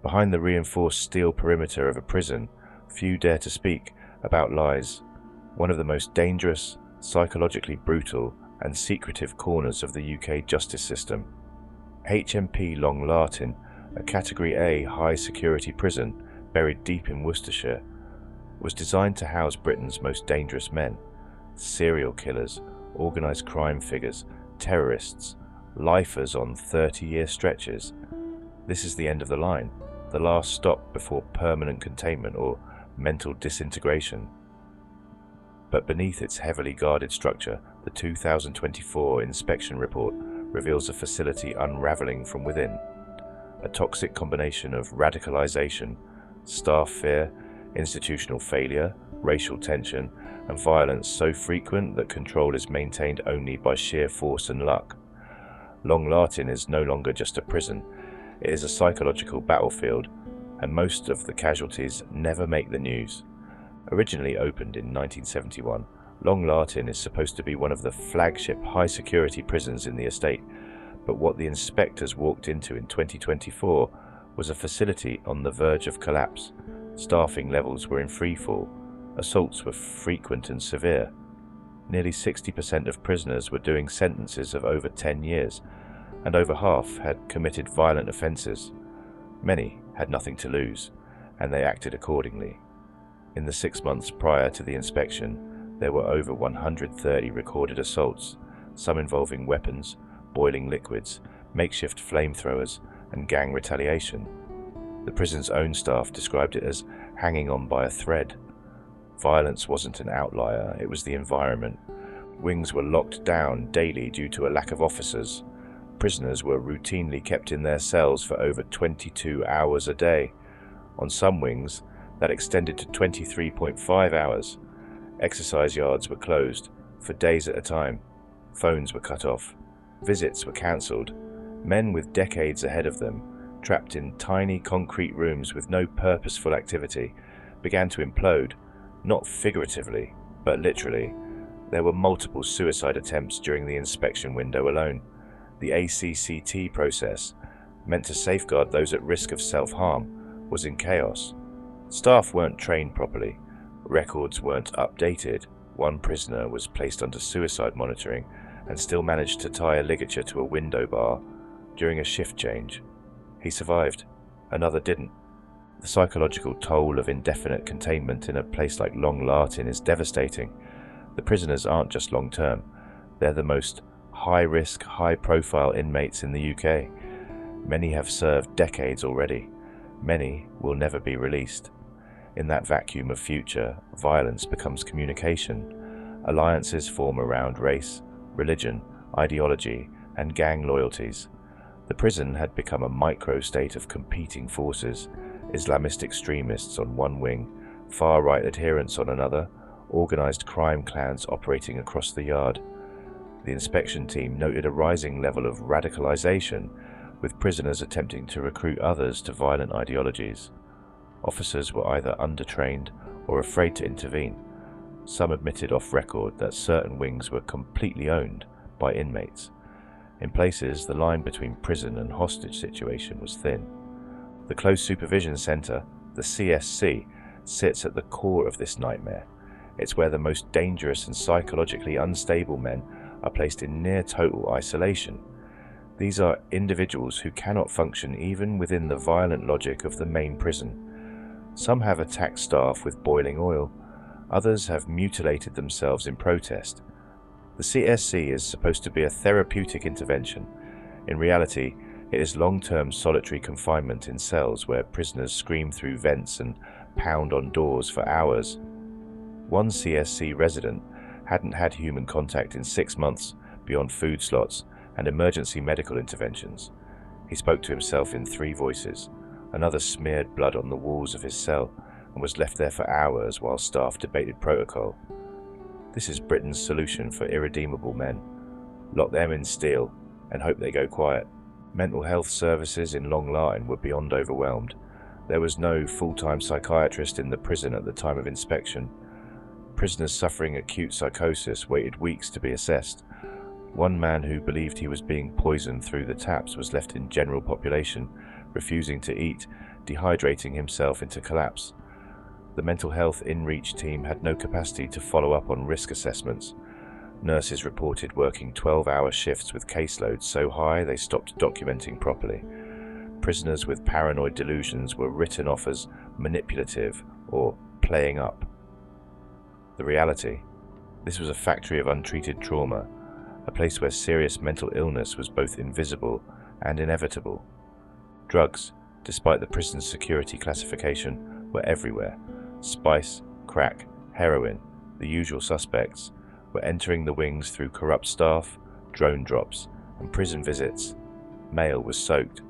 Behind the reinforced steel perimeter of a prison, few dare to speak about lies, one of the most dangerous, psychologically brutal and secretive corners of the UK justice system. HMP Long Lartin, a Category A high-security prison buried deep in Worcestershire, was designed to house Britain's most dangerous men: serial killers, organised crime figures, terrorists, lifers on 30-year stretches. This is the end of the line, the last stop before permanent containment or mental disintegration. But beneath its heavily guarded structure, the 2024 inspection report reveals a facility unravelling from within. A toxic combination of radicalization, staff fear, institutional failure, racial tension, and violence so frequent that control is maintained only by sheer force and luck. Long Lartin is no longer just a prison, it is a psychological battlefield, and most of the casualties never make the news. Originally opened in 1971, Long Lartin is supposed to be one of the flagship high-security prisons in the estate, but what the inspectors walked into in 2024 was a facility on the verge of collapse. Staffing levels were in freefall, assaults were frequent and severe. Nearly 60% of prisoners were doing sentences of over 10 years, and over half had committed violent offences. Many had nothing to lose, and they acted accordingly. In the 6 months prior to the inspection, there were over 130 recorded assaults, some involving weapons, boiling liquids, makeshift flamethrowers, and gang retaliation. The prison's own staff described it as hanging on by a thread. Violence wasn't an outlier, it was the environment. Wings were locked down daily due to a lack of officers. Prisoners were routinely kept in their cells for over 22 hours a day. On some wings, that extended to 23.5 hours. Exercise yards were closed for days at a time. Phones were cut off. Visits were cancelled. Men with decades ahead of them, trapped in tiny concrete rooms with no purposeful activity, began to implode, not figuratively, but literally. There were multiple suicide attempts during the inspection window alone. The ACCT process, meant to safeguard those at risk of self-harm, was in chaos. Staff weren't trained properly. Records weren't updated. One prisoner was placed under suicide monitoring and still managed to tie a ligature to a window bar during a shift change. He survived. Another didn't. The psychological toll of indefinite containment in a place like Long Lartin is devastating. The prisoners aren't just long-term. They're the most high-risk, high-profile inmates in the UK. Many have served decades already. Many will never be released. In that vacuum of future, violence becomes communication. Alliances form around race, religion, ideology, and gang loyalties. The prison had become a micro-state of competing forces: Islamist extremists on one wing, far-right adherents on another, organised crime clans operating across the yard. The inspection team noted a rising level of radicalization, with prisoners attempting to recruit others to violent ideologies. Officers were either undertrained or afraid to intervene. Some admitted off record that certain wings were completely owned by inmates. In places, the line between prison and hostage situation was thin. The Close Supervision Centre, the CSC, sits at the core of this nightmare. It's where the most dangerous and psychologically unstable men are placed in near total isolation. These are individuals who cannot function even within the violent logic of the main prison. Some have attacked staff with boiling oil. Others have mutilated themselves in protest. The CSC is supposed to be a therapeutic intervention. In reality, it is long-term solitary confinement in cells where prisoners scream through vents and pound on doors for hours. One CSC resident hadn't had human contact in 6 months beyond food slots and emergency medical interventions. He spoke to himself in 3 voices. Another smeared blood on the walls of his cell and was left there for hours while staff debated protocol. This is Britain's solution for irredeemable men. Lock them in steel and hope they go quiet. Mental health services in Long Lartin were beyond overwhelmed. There was no full-time psychiatrist in the prison at the time of inspection. Prisoners suffering acute psychosis waited weeks to be assessed. One man who believed he was being poisoned through the taps was left in general population, refusing to eat, dehydrating himself into collapse. The mental health in-reach team had no capacity to follow up on risk assessments. Nurses reported working 12-hour shifts with caseloads so high they stopped documenting properly. Prisoners with paranoid delusions were written off as manipulative or playing up. The reality: this was a factory of untreated trauma, a place where serious mental illness was both invisible and inevitable. Drugs, despite the prison's security classification, were everywhere. Spice, crack, heroin, the usual suspects, were entering the wings through corrupt staff, drone drops, and prison visits. Mail was soaked,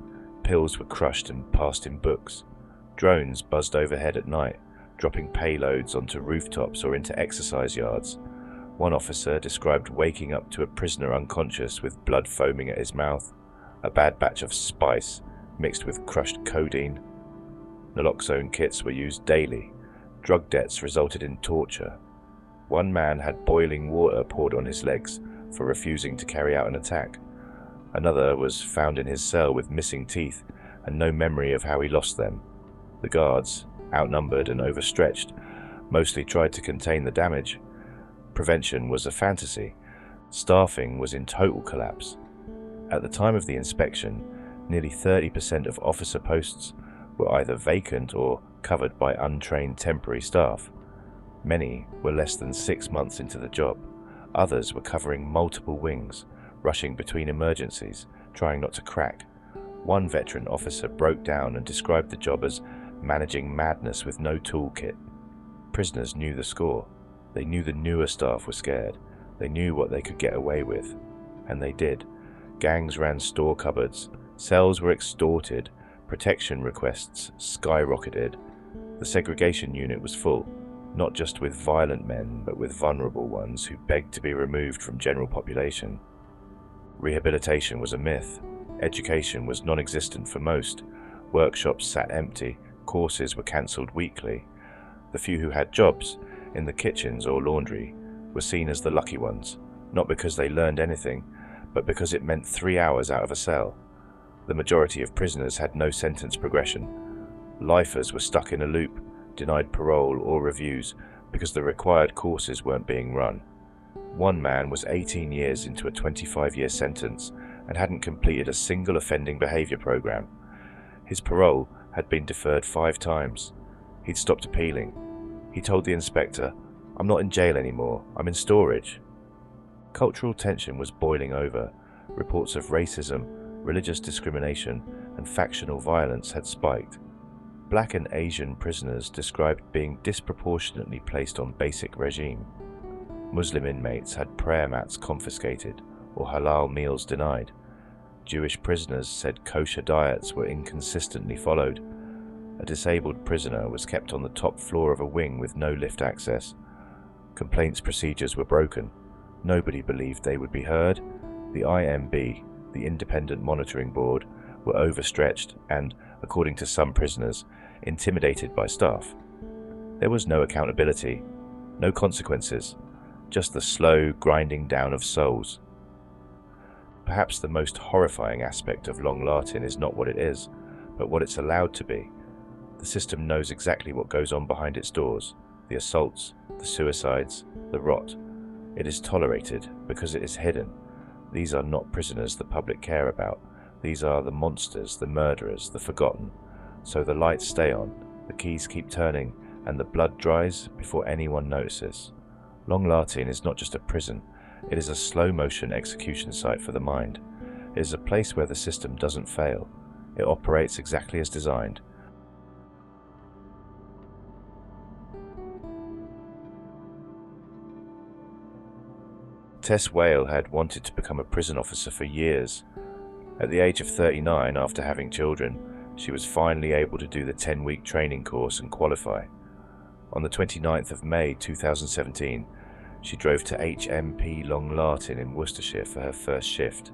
pills were crushed and passed in books. Drones buzzed overhead at night, dropping payloads onto rooftops or into exercise yards. One officer described waking up to a prisoner unconscious with blood foaming at his mouth, a bad batch of spice mixed with crushed codeine. Naloxone kits were used daily. Drug debts resulted in torture. One man had boiling water poured on his legs for refusing to carry out an attack. Another was found in his cell with missing teeth and no memory of how he lost them. The guards, outnumbered and overstretched, mostly tried to contain the damage. Prevention was a fantasy. Staffing was in total collapse. At the time of the inspection, nearly 30% of officer posts were either vacant or covered by untrained temporary staff. Many were less than 6 months into the job. Others were covering multiple wings, rushing between emergencies, trying not to crack. One veteran officer broke down and described the job as managing madness with no toolkit. Prisoners knew the score. They knew the newer staff were scared. They knew what they could get away with. And they did. Gangs ran store cupboards. Cells were extorted. Protection requests skyrocketed. The segregation unit was full, not just with violent men, but with vulnerable ones who begged to be removed from general population. Rehabilitation was a myth. Education was non-existent for most. Workshops sat empty. Courses were cancelled weekly. The few who had jobs, in the kitchens or laundry, were seen as the lucky ones, not because they learned anything, but because it meant 3 hours out of a cell. The majority of prisoners had no sentence progression. Lifers were stuck in a loop, denied parole or reviews because the required courses weren't being run. One man was 18 years into a 25-year sentence and hadn't completed a single offending behaviour program. His parole had been deferred 5 times. He'd stopped appealing. He told the inspector, "I'm not in jail anymore, I'm in storage." Cultural tension was boiling over. Reports of racism, religious discrimination, and factional violence had spiked. Black and Asian prisoners described being disproportionately placed on basic regime. Muslim inmates had prayer mats confiscated or halal meals denied. Jewish prisoners said kosher diets were inconsistently followed. A disabled prisoner was kept on the top floor of a wing with no lift access. Complaints procedures were broken. Nobody believed they would be heard. The IMB, the Independent Monitoring Board, were overstretched and, according to some prisoners, intimidated by staff. There was no accountability, no consequences, just the slow grinding down of souls. Perhaps the most horrifying aspect of Long Lartin is not what it is, but what it's allowed to be. The system knows exactly what goes on behind its doors: the assaults, the suicides, the rot. It is tolerated because it is hidden. These are not prisoners the public care about. These are the monsters, the murderers, the forgotten. So the lights stay on, the keys keep turning, and the blood dries before anyone notices. Long Lartin is not just a prison. It is a slow-motion execution site for the mind. It is a place where the system doesn't fail. It operates exactly as designed. Tess Whale had wanted to become a prison officer for years. At the age of 39, after having children, she was finally able to do the 10-week training course and qualify. On the 29th of May 2017, she drove to HMP Long Lartin in Worcestershire for her first shift.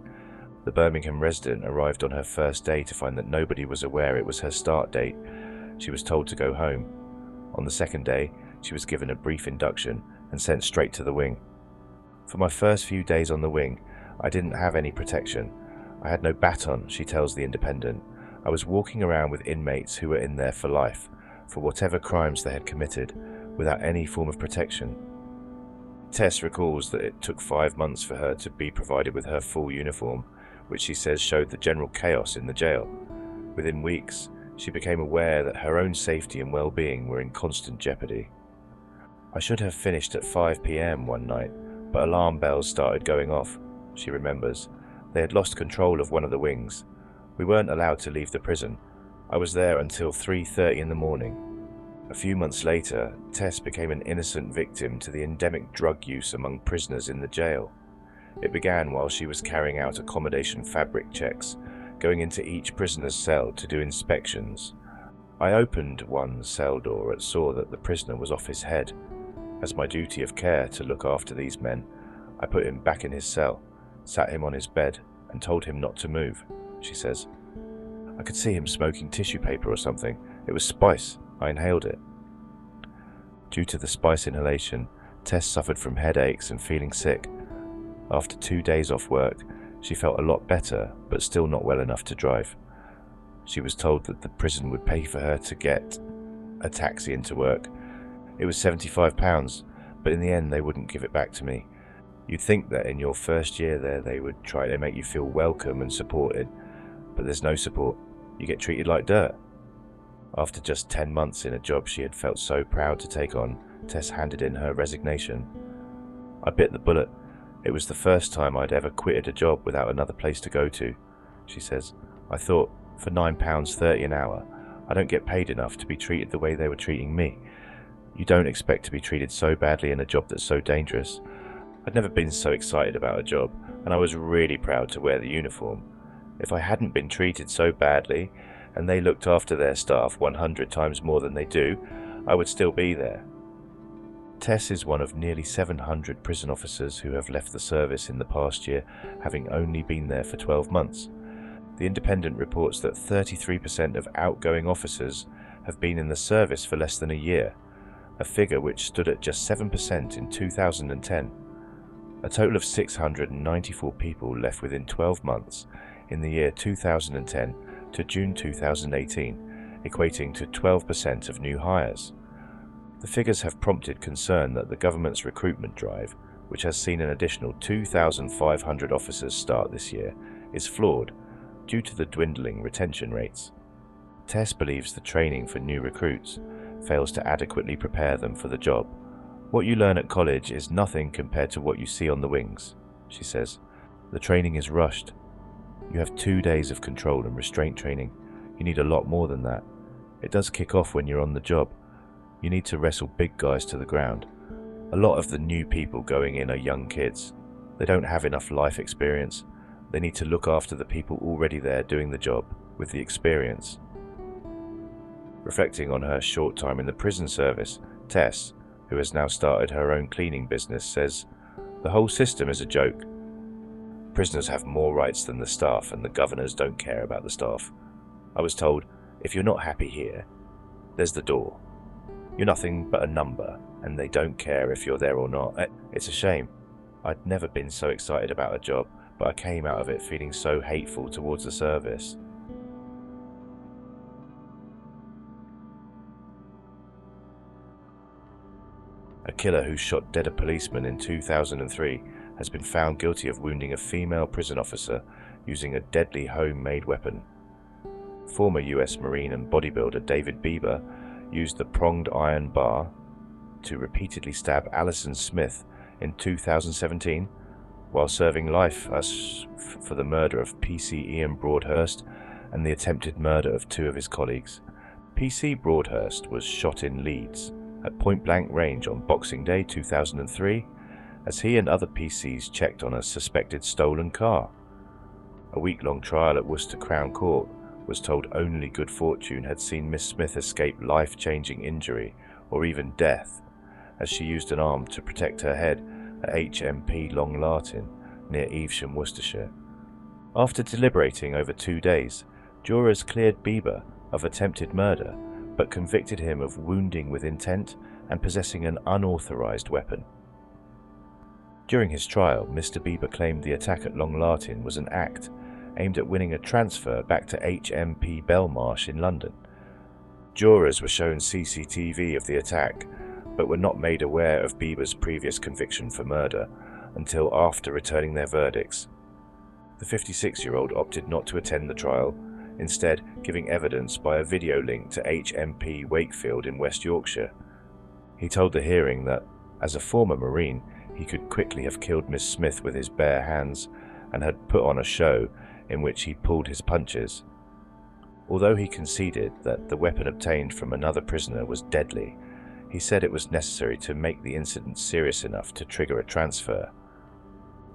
The Birmingham resident arrived on her first day to find that nobody was aware it was her start date. She was told to go home. On the second day, she was given a brief induction and sent straight to the wing. For my first few days on the wing, I didn't have any protection. I had no baton, she tells The Independent. I was walking around with inmates who were in there for life, for whatever crimes they had committed, without any form of protection. Tess recalls that it took 5 months for her to be provided with her full uniform, which she says showed the general chaos in the jail. Within weeks, she became aware that her own safety and well-being were in constant jeopardy. I should have finished at 5 p.m. one night, but alarm bells started going off, she remembers. They had lost control of one of the wings. We weren't allowed to leave the prison. I was there until 3:30 in the morning. A few months later, Tess became an innocent victim to the endemic drug use among prisoners in the jail. It began while she was carrying out accommodation fabric checks, going into each prisoner's cell to do inspections. I opened one cell door and saw that the prisoner was off his head. As my duty of care to look after these men, I put him back in his cell, sat him on his bed, and told him not to move, she says. I could see him smoking tissue paper or something. It was spice. I inhaled it. Due to the spice inhalation, Tess suffered from headaches and feeling sick. After 2 days off work, she felt a lot better, but still not well enough to drive. She was told that the prison would pay for her to get a taxi into work. It was £75, but in the end they wouldn't give it back to me. You'd think that in your first year there they would try to make you feel welcome and supported, but there's no support. You get treated like dirt. After just 10 months in a job she had felt so proud to take on, Tess handed in her resignation. I bit the bullet. It was the first time I'd ever quitted a job without another place to go to, she says. I thought, for £9.30 an hour, I don't get paid enough to be treated the way they were treating me. You don't expect to be treated so badly in a job that's so dangerous. I'd never been so excited about a job, and I was really proud to wear the uniform. If I hadn't been treated so badly, and they looked after their staff 100 times more than they do, I would still be there. Tess is one of nearly 700 prison officers who have left the service in the past year, having only been there for 12 months. The Independent reports that 33% of outgoing officers have been in the service for less than a year, a figure which stood at just 7% in 2010. A total of 694 people left within 12 months in the year 2010 to June 2018, equating to 12% of new hires. The figures have prompted concern that the government's recruitment drive, which has seen an additional 2,500 officers start this year, is flawed due to the dwindling retention rates. Tess believes the training for new recruits fails to adequately prepare them for the job. What you learn at college is nothing compared to what you see on the wings, she says. The training is rushed. You have 2 days of control and restraint training. You need a lot more than that. It does kick off when you're on the job. You need to wrestle big guys to the ground. A lot of the new people going in are young kids. They don't have enough life experience. They need to look after the people already there doing the job with the experience. Reflecting on her short time in the prison service, Tess, who has now started her own cleaning business, says, "The whole system is a joke. Prisoners have more rights than the staff, and the governors don't care about the staff. I was told, if you're not happy here, there's the door. You're nothing but a number, and they don't care if you're there or not. It's a shame. I'd never been so excited about a job, but I came out of it feeling so hateful towards the service." A killer who shot dead a policeman in 2003 has been found guilty of wounding a female prison officer using a deadly homemade weapon. Former US Marine and bodybuilder David Bieber used the pronged iron bar to repeatedly stab Alison Smith in 2017 while serving life for the murder of PC Ian Broadhurst and the attempted murder of 2 of his colleagues. PC Broadhurst was shot in Leeds at point-blank range on Boxing Day 2003 as he and other PCs checked on a suspected stolen car. A week-long trial at Worcester Crown Court was told only good fortune had seen Miss Smith escape life-changing injury or even death as she used an arm to protect her head at HMP Long Lartin near Evesham, Worcestershire. After deliberating over 2 days, jurors cleared Bieber of attempted murder but convicted him of wounding with intent and possessing an unauthorized weapon. During his trial, Mr. Bieber claimed the attack at Long Lartin was an act aimed at winning a transfer back to HMP Belmarsh in London. Jurors were shown CCTV of the attack, but were not made aware of Bieber's previous conviction for murder until after returning their verdicts. The 56-year-old opted not to attend the trial, instead giving evidence by a video link to HMP Wakefield in West Yorkshire. He told the hearing that, as a former Marine, he could quickly have killed Miss Smith with his bare hands and had put on a show in which he pulled his punches. Although he conceded that the weapon obtained from another prisoner was deadly, he said it was necessary to make the incident serious enough to trigger a transfer.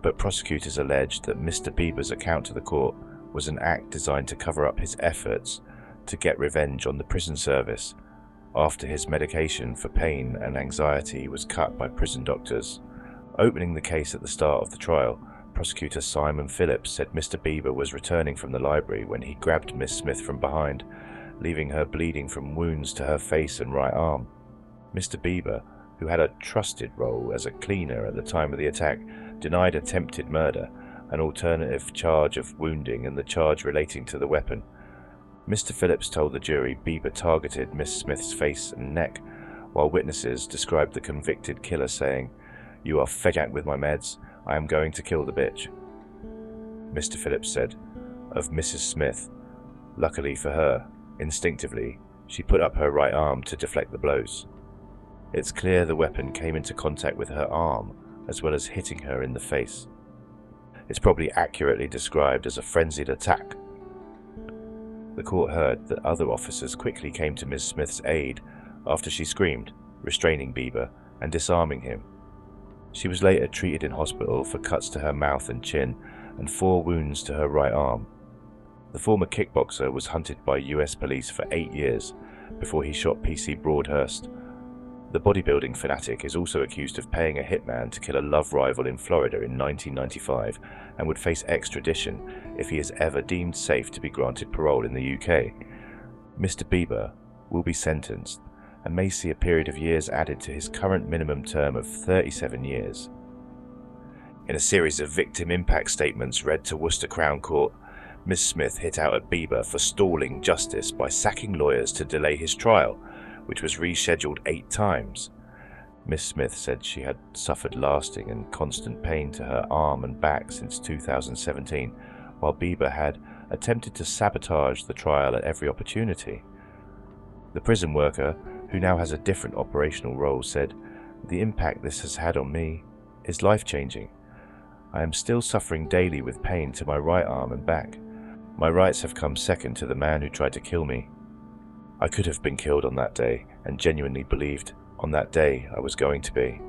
But prosecutors alleged that Mr. Bieber's account to the court was an act designed to cover up his efforts to get revenge on the prison service after his medication for pain and anxiety was cut by prison doctors. Opening the case at the start of the trial, prosecutor Simon Phillips said Mr. Bieber was returning from the library when he grabbed Miss Smith from behind, leaving her bleeding from wounds to her face and right arm. Mr. Bieber, who had a trusted role as a cleaner at the time of the attack, denied attempted murder, an alternative charge of wounding, and the charge relating to the weapon. Mr. Phillips told the jury Bieber targeted Miss Smith's face and neck, while witnesses described the convicted killer saying, "You are fed out with my meds, I am going to kill the bitch." Mr. Phillips said of Mrs. Smith, luckily for her, instinctively, she put up her right arm to deflect the blows. It's clear the weapon came into contact with her arm, as well as hitting her in the face. It's probably accurately described as a frenzied attack. The court heard that other officers quickly came to Miss Smith's aid after she screamed, restraining Bieber and disarming him. She was later treated in hospital for cuts to her mouth and chin and 4 wounds to her right arm. The former kickboxer was hunted by US police for 8 years before he shot PC Broadhurst. The bodybuilding fanatic is also accused of paying a hitman to kill a love rival in Florida in 1995 and would face extradition if he is ever deemed safe to be granted parole in the UK. Mr. Bieber will be sentenced and may see a period of years added to his current minimum term of 37 years. In a series of victim impact statements read to Worcester Crown Court, Miss Smith hit out at Bieber for stalling justice by sacking lawyers to delay his trial, which was rescheduled 8 times. Miss Smith said she had suffered lasting and constant pain to her arm and back since 2017, while Bieber had attempted to sabotage the trial at every opportunity. The prison worker, who now has a different operational role, said, "The impact this has had on me is life-changing. I am still suffering daily with pain to my right arm and back. My rights have come second to the man who tried to kill me. I could have been killed on that day and genuinely believed on that day I was going to be."